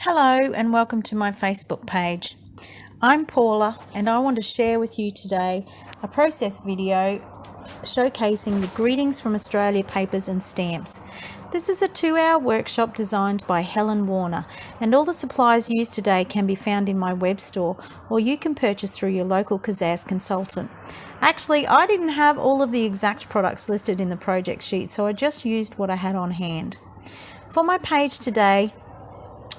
Hello and welcome to my Facebook page. I'm Paula and I want to share with you today a process video showcasing the Greetings from Australia papers and stamps. This is a 2-hour workshop designed by Helen Warner, and all the supplies used today can be found in my web store, or you can purchase through your local Kaszazz consultant. Actually, I didn't have all of the exact products listed in the project sheet, so I just used what I had on hand. For my page today,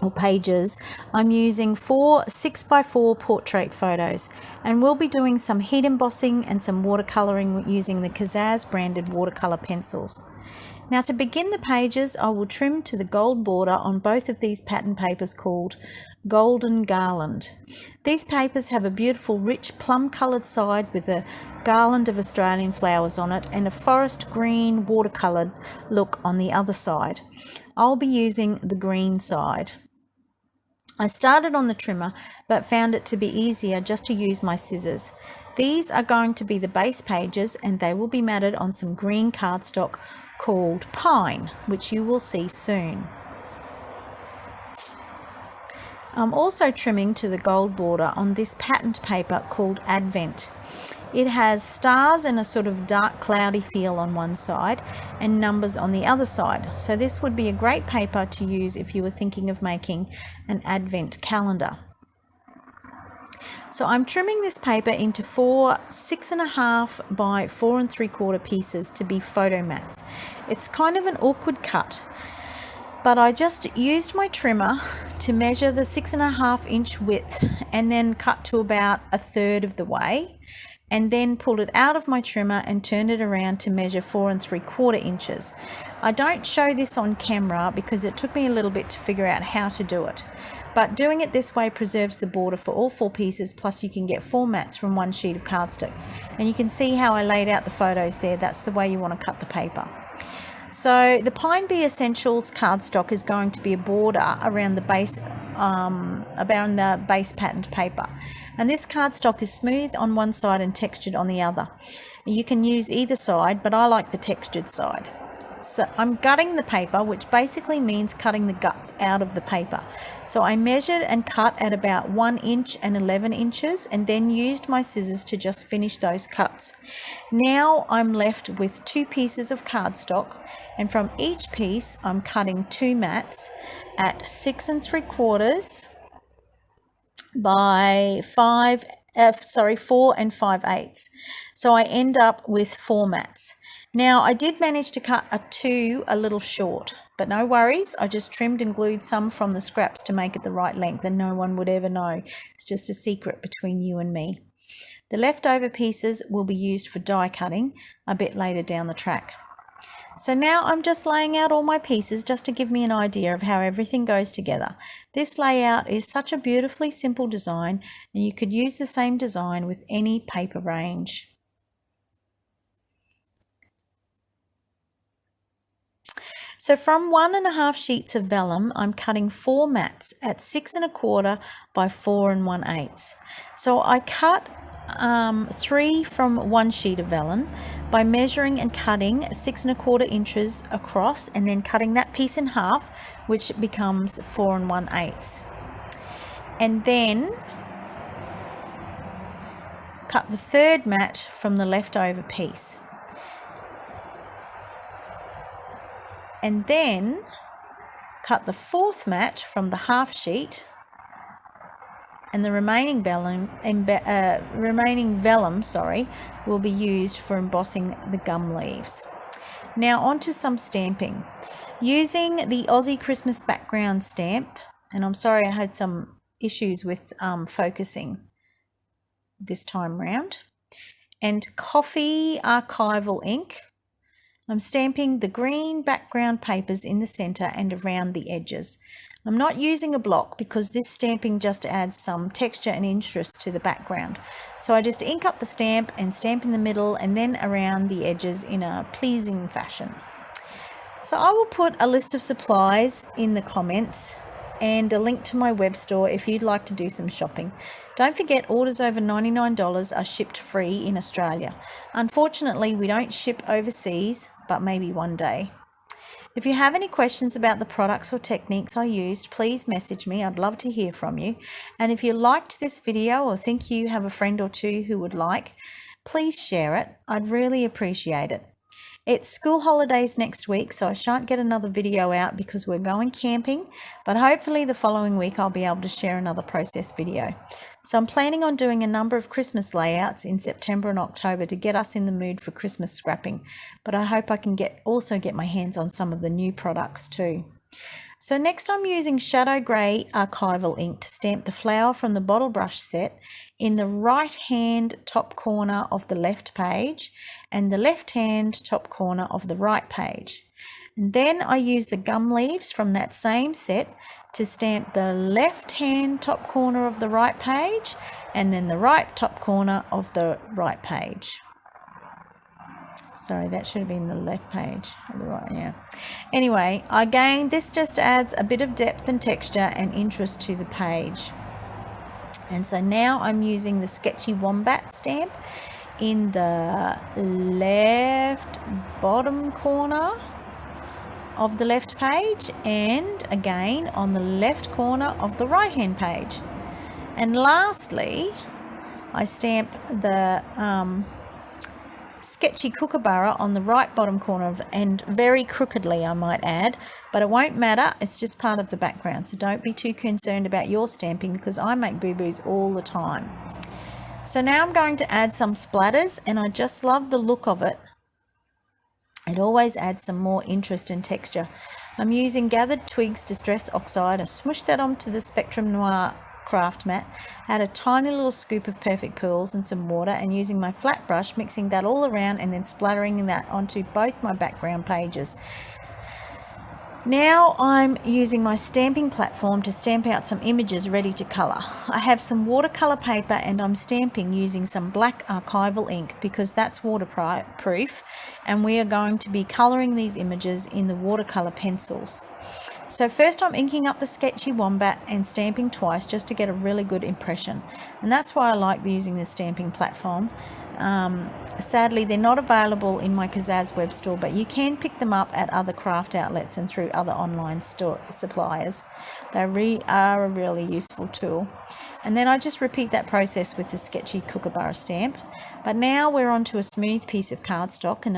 or pages, I'm using 4 6x4 portrait photos, and we'll be doing some heat embossing and some watercoloring using the Kaszazz branded watercolor pencils. Now, to begin the pages, I will trim to the gold border on both of these pattern papers called Golden Garland. These papers have a beautiful rich plum coloured side with a garland of Australian flowers on it and a forest green watercoloured look on the other side. I'll be using the green side. I started on the trimmer but found it to be easier just to use my scissors. These are going to be the base pages and they will be matted on some green cardstock called Pine, which you will see soon. I'm also trimming to the gold border on this patterned paper called Advent. It has stars and a sort of dark cloudy feel on one side and numbers on the other side. So this would be a great paper to use if you were thinking of making an Advent calendar. So I'm trimming this paper into 4 6.5 by 4 3/4 pieces to be photo mats. It's kind of an awkward cut, but I just used my trimmer to measure the 6.5 inch width and then cut to about 1/3 of the way, and then pulled it out of my trimmer and turned it around to measure 4 3/4 inches. I don't show this on camera because it took me a little bit to figure out how to do it. But doing it this way preserves the border for all 4 pieces, plus you can get 4 mats from one sheet of cardstock. And you can see how I laid out the photos there. That's the way you want to cut the paper. So the Pine Bee Essentials cardstock is going to be a border around the base patterned paper. And this cardstock is smooth on one side and textured on the other. You can use either side, but I like the textured side. So I'm gutting the paper, which basically means cutting the guts out of the paper. So I measured and cut at about 1 inch and 11 inches and then used my scissors to just finish those cuts. Now I'm left with 2 pieces of cardstock, and from each piece I'm cutting 2 mats at 6 3/4 by 4 5/8. So I end up with 4 mats. Now I did manage to cut a 2 a little short, but no worries, I just trimmed and glued some from the scraps to make it the right length, and no one would ever know. It's just a secret between you and me. The leftover pieces will be used for die cutting a bit later down the track. So now I'm just laying out all my pieces just to give me an idea of how everything goes together. This layout is such a beautifully simple design, and you could use the same design with any paper range. So from 1.5 sheets of vellum, I'm cutting 4 mats at 6 1/4 by 4 1/8. So I cut 3 from 1 sheet of vellum by measuring and cutting 6 1/4 inches across, and then cutting that piece in half, which becomes 4 1/8. And then cut the 3rd mat from the leftover piece. And then cut the 4th mat from the half sheet, and the remaining vellum will be used for embossing the gum leaves. Now onto some stamping. Using the Aussie Christmas background stamp, and I'm sorry I had some issues with focusing this time round, and coffee archival ink, I'm stamping the green background papers in the center and around the edges. I'm not using a block because this stamping just adds some texture and interest to the background. So I just ink up the stamp and stamp in the middle and then around the edges in a pleasing fashion. So I will put a list of supplies in the comments and a link to my web store if you'd like to do some shopping. Don't forget, orders over $99 are shipped free in Australia. Unfortunately, we don't ship overseas, but maybe one day. If you have any questions about the products or techniques I used, please message me. I'd love to hear from you. And if you liked this video or think you have a friend or two who would like, please share it. I'd really appreciate it. It's school holidays next week, so I shan't get another video out because we're going camping, but hopefully the following week I'll be able to share another process video. So I'm planning on doing a number of Christmas layouts in September and October to get us in the mood for Christmas scrapping, but I hope I can also get my hands on some of the new products too. So next I'm using Shadow Grey Archival ink to stamp the flower from the bottle brush set in the right hand top corner of the left page and the left hand top corner of the right page. And then I use the gum leaves from that same set to stamp the left hand top corner of the right page and then the right top corner of the right page. Sorry, that should have been the left page. The right, yeah. Anyway, again, this just adds a bit of depth and texture and interest to the page. And so now I'm using the Sketchy Wombat stamp in the left bottom corner of the left page and again on the left corner of the right hand page. And lastly, I stamp the Sketchy Kookaburra on the right bottom corner and very crookedly, I might add, but it won't matter, it's just part of the background, so don't be too concerned about your stamping because I make boo-boos all the time. So now I'm going to add some splatters and I just love the look of it. It always adds some more interest and texture. I'm using Gathered Twigs Distress Oxide and smush that onto the Spectrum Noir craft mat, add a tiny little scoop of Perfect Pearls and some water and using my flat brush mixing that all around and then splattering that onto both my background pages. Now I'm using my stamping platform to stamp out some images ready to colour. I have some watercolour paper and I'm stamping using some black archival ink because that's waterproof and we are going to be colouring these images in the watercolour pencils. So first I'm inking up the Sketchy Wombat and stamping twice just to get a really good impression. And that's why I like using the stamping platform. Sadly, they're not available in my Kaszazz web store, but you can pick them up at other craft outlets and through other online suppliers. They are a really useful tool. And then I just repeat that process with the Sketchy Kookaburra stamp. But now we're onto a smooth piece of cardstock and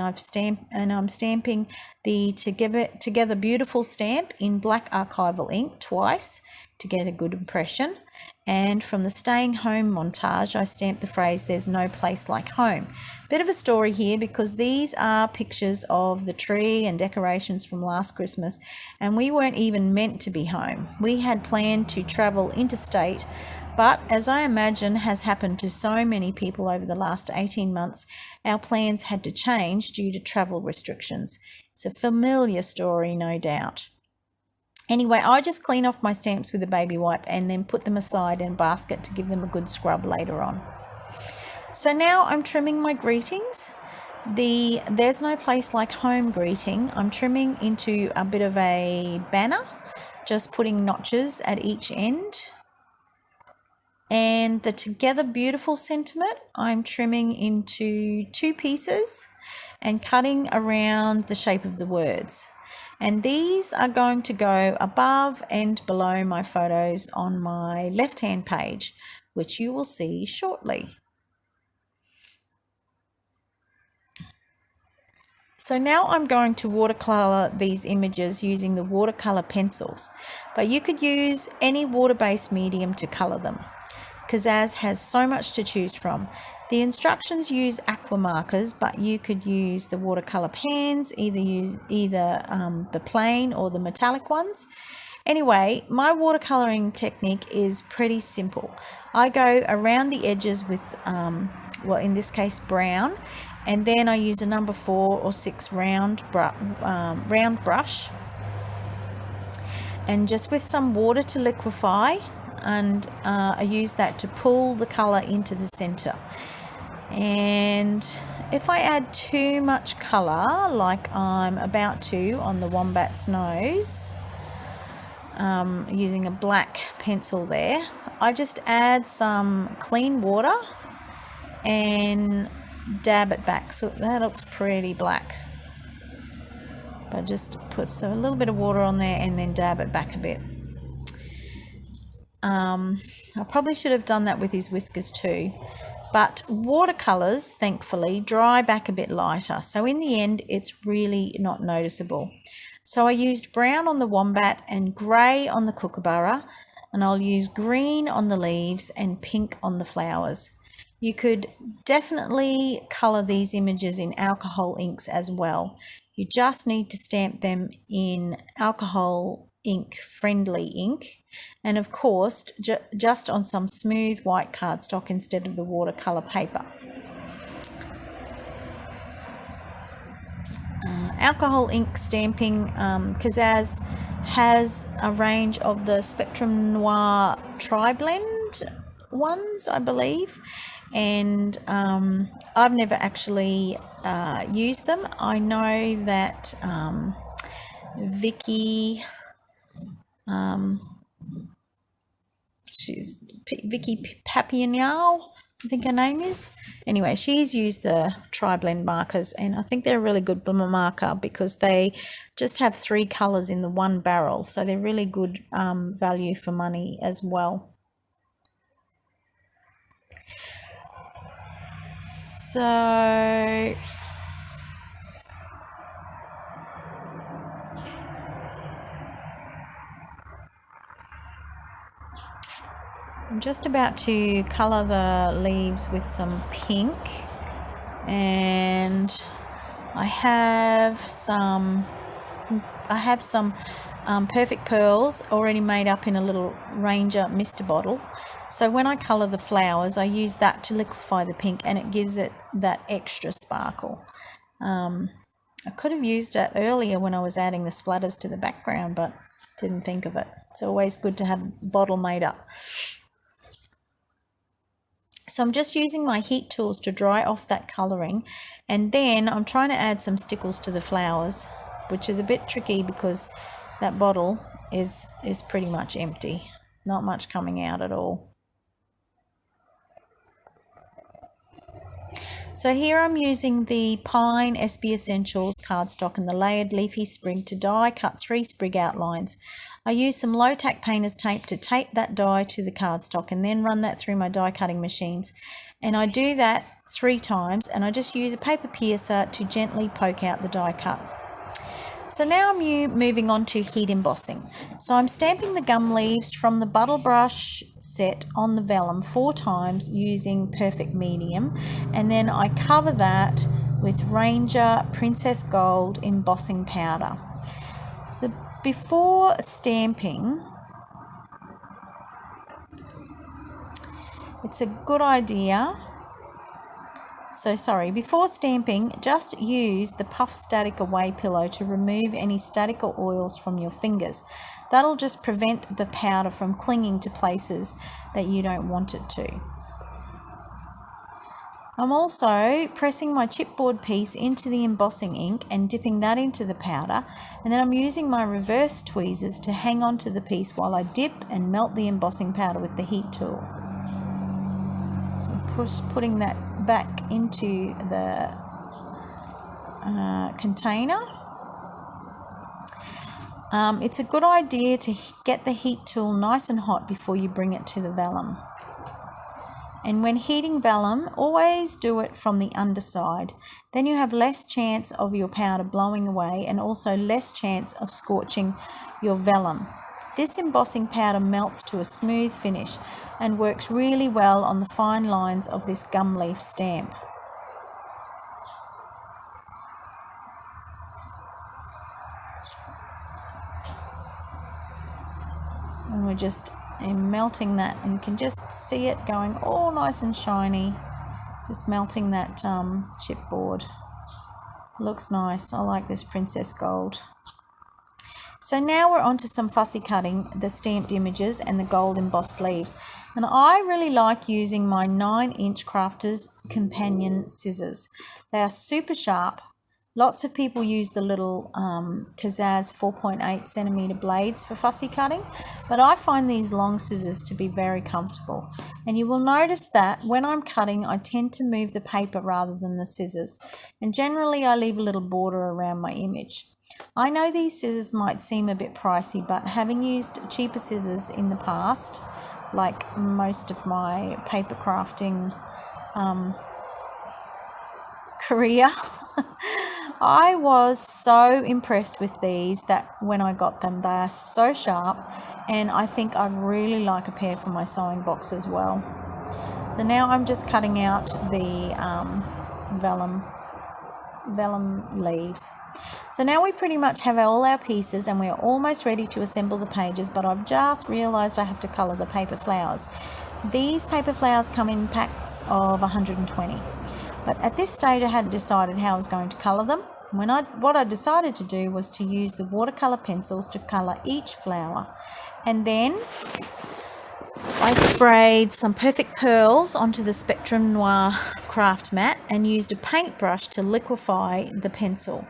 I'm stamping the Together Beautiful stamp in black archival ink twice to get a good impression. And from the Staying Home montage, I stamped the phrase, "There's no place like home." Bit of a story here because these are pictures of the tree and decorations from last Christmas, and we weren't even meant to be home. We had planned to travel interstate, but as I imagine has happened to so many people over the last 18 months, our plans had to change due to travel restrictions. It's a familiar story, no doubt. Anyway, I just clean off my stamps with a baby wipe and then put them aside in a basket to give them a good scrub later on. So now I'm trimming my greetings. The "There's no place like home" greeting, I'm trimming into a bit of a banner, just putting notches at each end. And the Together Beautiful sentiment, I'm trimming into 2 pieces and cutting around the shape of the words. And these are going to go above and below my photos on my left-hand page, which you will see shortly. So now I'm going to watercolor these images using the watercolor pencils, but you could use any water-based medium to color them. Kaszazz has so much to choose from. The instructions use aqua markers, but you could use the watercolor pens, either the plain or the metallic ones. Anyway, my watercoloring technique is pretty simple. I go around the edges with, well, in this case, brown, and then I use a number 4 or 6 round brush, and just with some water to liquefy, and I use that to pull the color into the center. And if I add too much color, like I'm about to on the wombat's nose, using a black pencil there, I just add some clean water and dab it back, so that looks pretty black. but just put a little bit of water on there and then dab it back a bit. I probably should have done that with his whiskers too, but watercolors thankfully dry back a bit lighter, so in the end it's really not noticeable. So I used brown on the wombat and grey on the kookaburra, and I'll use green on the leaves and pink on the flowers. You could definitely colour these images in alcohol inks as well. You just need to stamp them in alcohol ink friendly ink, and of course just on some smooth white cardstock instead of the watercolor paper. Alcohol ink stamping, Kaszazz has a range of the Spectrum Noir tri-blend ones, I believe, and I've never actually used them. I know that Vicky, she's Vicky Papillon, I think her name is. Anyway, she's used the tri-blend markers, and I think they're a really good marker because they just have 3 colours in the one barrel, so they're really good value for money as well. So I'm just about to colour the leaves with some pink, and I have some Perfect Pearls already made up in a little Ranger mister bottle. So when I colour the flowers, I use that to liquefy the pink, and it gives it that extra sparkle. I could have used it earlier when I was adding the splatters to the background, but didn't think of it. It's always good to have a bottle made up. So I'm just using my heat tools to dry off that colouring, and then I'm trying to add some stickles to the flowers, which is a bit tricky because that bottle is pretty much empty. Not much coming out at all. So here I'm using the Pine SB Essentials cardstock and the layered leafy sprig to die cut 3 sprig outlines. I use some low tack painter's tape to tape that die to the cardstock and then run that through my die cutting machines. And I do that 3 times, and I just use a paper piercer to gently poke out the die cut. So now I'm moving on to heat embossing. So I'm stamping the gum leaves from the Buttle Brush set on the vellum 4 times using Perfect Medium, and then I cover that with Ranger Princess Gold embossing powder. So before stamping, it's a good idea. Before stamping, just use the Puff Static Away pillow to remove any static or oils from your fingers. That'll just prevent the powder from clinging to places that you don't want it to. I'm also pressing my chipboard piece into the embossing ink and dipping that into the powder, and then I'm using my reverse tweezers to hang on to the piece while I dip and melt the embossing powder with the heat tool. So I'm putting that back into the container. It's a good idea to get the heat tool nice and hot before you bring it to the vellum. And when heating vellum, always do it from the underside. Then you have less chance of your powder blowing away and also less chance of scorching your vellum. This embossing powder melts to a smooth finish and works really well on the fine lines of this gum leaf stamp. And we're just melting that, and you can just see it going all nice and shiny, just melting that chipboard. Looks nice. I like this Princess Gold. So now we're on to some fussy cutting the stamped images and the gold embossed leaves, and I really like using my 9-inch Crafters Companion scissors. They are super sharp. Lots of people use the little Kaszazz 4.8 centimeter blades for fussy cutting, but I find these long scissors to be very comfortable. And you will notice that when I'm cutting, I tend to move the paper rather than the scissors. And generally I leave a little border around my image. I know these scissors might seem a bit pricey, but having used cheaper scissors in the past, like most of my paper crafting career, I was so impressed with these that when I got them, they are so sharp, and I think I'd really like a pair for my sewing box as well. So now I'm just cutting out the vellum leaves. So now we pretty much have all our pieces and we're almost ready to assemble the pages, but I've just realized I have to color the paper flowers. These paper flowers come in packs of 120, but at this stage I hadn't decided how I was going to color them. What I decided to do was to use the watercolor pencils to color each flower, and then I sprayed some Perfect Pearls onto the Spectrum Noir craft mat and used a paintbrush to liquefy the pencil.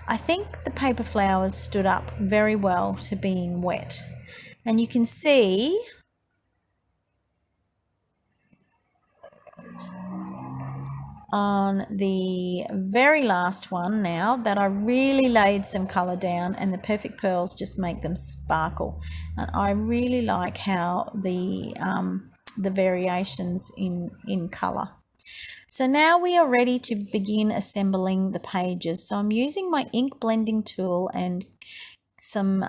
I think the paper flowers stood up very well to being wet, and you can see on the very last one now that I really laid some colour down, and the Perfect Pearls just make them sparkle, and I really like how the variations in colour. So now we are ready to begin assembling the pages. So I'm using my ink blending tool and some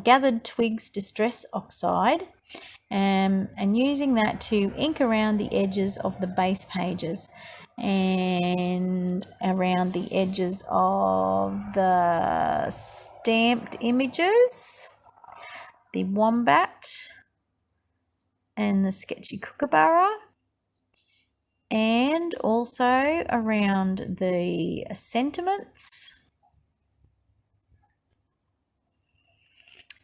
Gathered Twigs Distress Oxide, and using that to ink around the edges of the base pages and around the edges of the stamped images, the wombat and the sketchy kookaburra, and also around the sentiments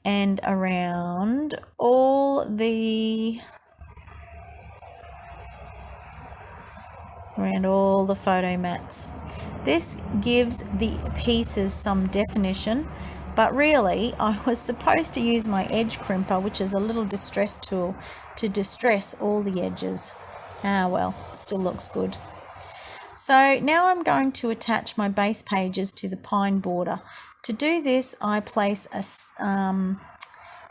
and around all the photo mats. This gives the pieces some definition, but really I was supposed to use my edge crimper, which is a little distress tool, to distress all the edges. Well, it still looks good. So now I'm going to attach my base pages to the pine border. To do this, I place a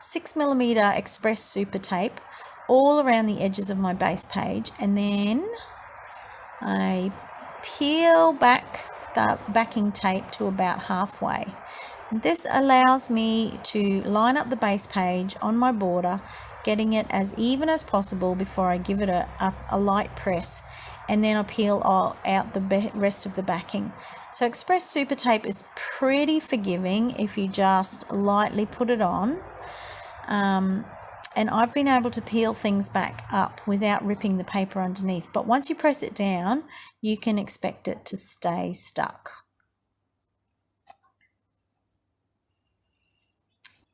6mm express super tape all around the edges of my base page, and then I peel back the backing tape to about halfway. This allows me to line up the base page on my border, getting it as even as possible before I give it a light press, and then I peel out the rest of the backing. So express super tape is pretty forgiving if you just lightly put it on, and I've been able to peel things back up without ripping the paper underneath, but once you press it down you can expect it to stay stuck.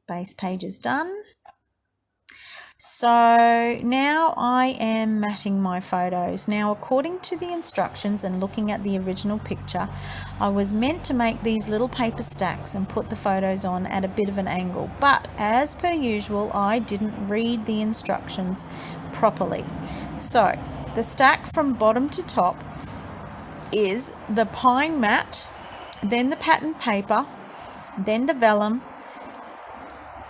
Base page is done. So now I am matting my photos. Now, according to the instructions and looking at the original picture, I was meant to make these little paper stacks and put the photos on at a bit of an angle, but as per usual I didn't read the instructions properly. So the stack from bottom to top is the pine mat, then the pattern paper, then the vellum,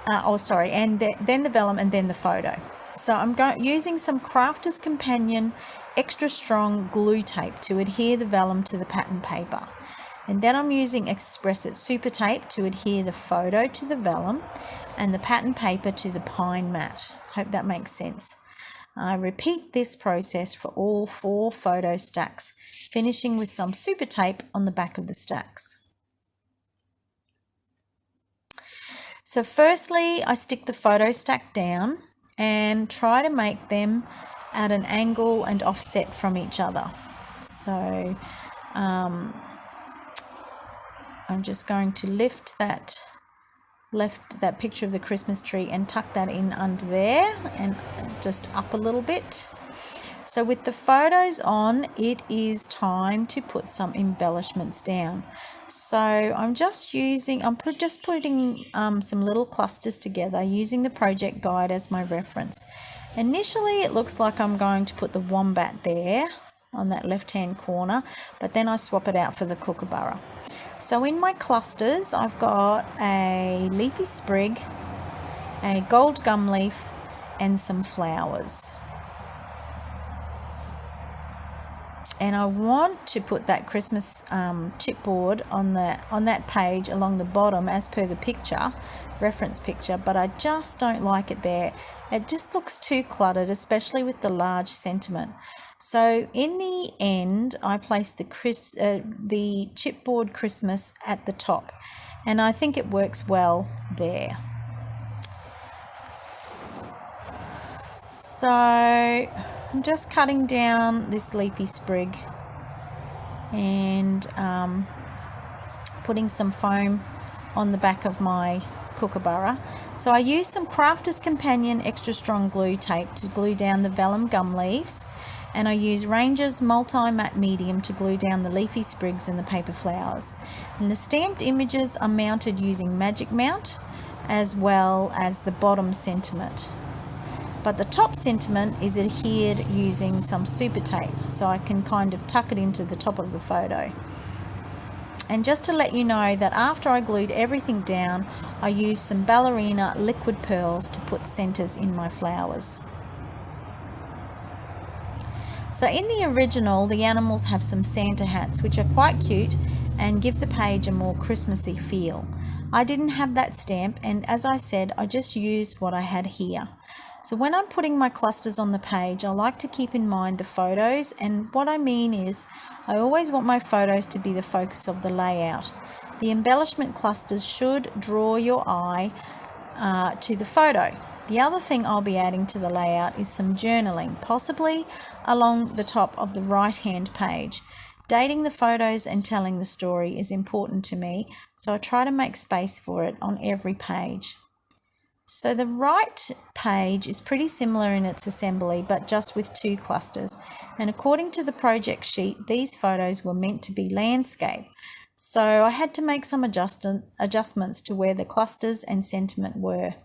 then the vellum, and then the photo. So I'm using some Crafter's Companion extra strong glue tape to adhere the vellum to the pattern paper, and then I'm using Express It super tape to adhere the photo to the vellum and the pattern paper to the pine mat. Hope that makes sense. I repeat this process for all 4 photo stacks, finishing with some super tape on the back of the stacks. So firstly, I stick the photo stack down and try to make them at an angle and offset from each other. So I'm just going to lift that picture of the Christmas tree and tuck that in under there and just up a little bit. So with the photos on, it is time to put some embellishments down. So I'm just putting some little clusters together using the project guide as my reference. Initially it looks like I'm going to put the wombat there on that left hand corner, but then I swap it out for the kookaburra. So in my clusters, I've got a leafy sprig, a gold gum leaf, and some flowers. And I want to put that Christmas chipboard on that page along the bottom as per the picture, reference picture, but I just don't like it there. It just looks too cluttered, especially with the large sentiment. So in the end, I placed the chipboard Christmas at the top, and I think it works well there. So I'm just cutting down this leafy sprig and putting some foam on the back of my kookaburra. So I used some Crafter's Companion extra strong glue tape to glue down the vellum gum leaves, and I used Ranger's multi-matte medium to glue down the leafy sprigs and the paper flowers. And the stamped images are mounted using Magic Mount as well as the bottom sentiment. But the top sentiment is adhered using some super tape, so I can kind of tuck it into the top of the photo. And just to let you know that after I glued everything down, I used some ballerina liquid pearls to put centers in my flowers. So in the original, the animals have some Santa hats, which are quite cute and give the page a more Christmassy feel. I didn't have that stamp, and as I said, I just used what I had here. So when I'm putting my clusters on the page, I like to keep in mind the photos, and what I mean is I always want my photos to be the focus of the layout. The embellishment clusters should draw your eye to the photo. The other thing I'll be adding to the layout is some journaling, possibly along the top of the right-hand page. Dating the photos and telling the story is important to me, so I try to make space for it on every page. So the right page is pretty similar in its assembly, but just with two clusters. And according to the project sheet, these photos were meant to be landscape. So I had to make some adjustments to where the clusters and sentiment were.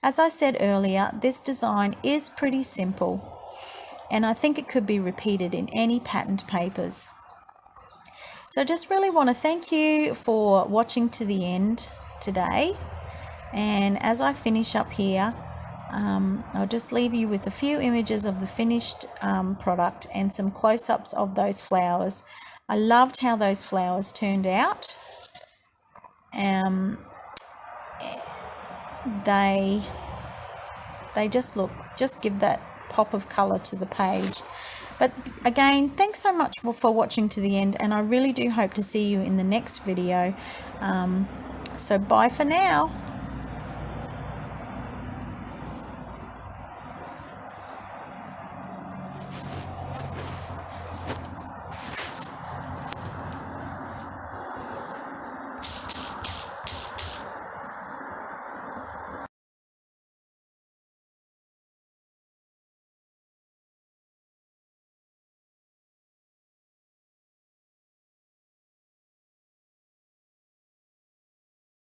As I said earlier, this design is pretty simple, and I think it could be repeated in any patterned papers. So I just really want to thank you for watching to the end today. And as I finish up here, I'll just leave you with a few images of the finished product and some close-ups of those flowers. I loved how those flowers turned out. They just give that pop of color to the page. But again, thanks so much for watching to the end, and I really do hope to see you in the next video. So bye for now.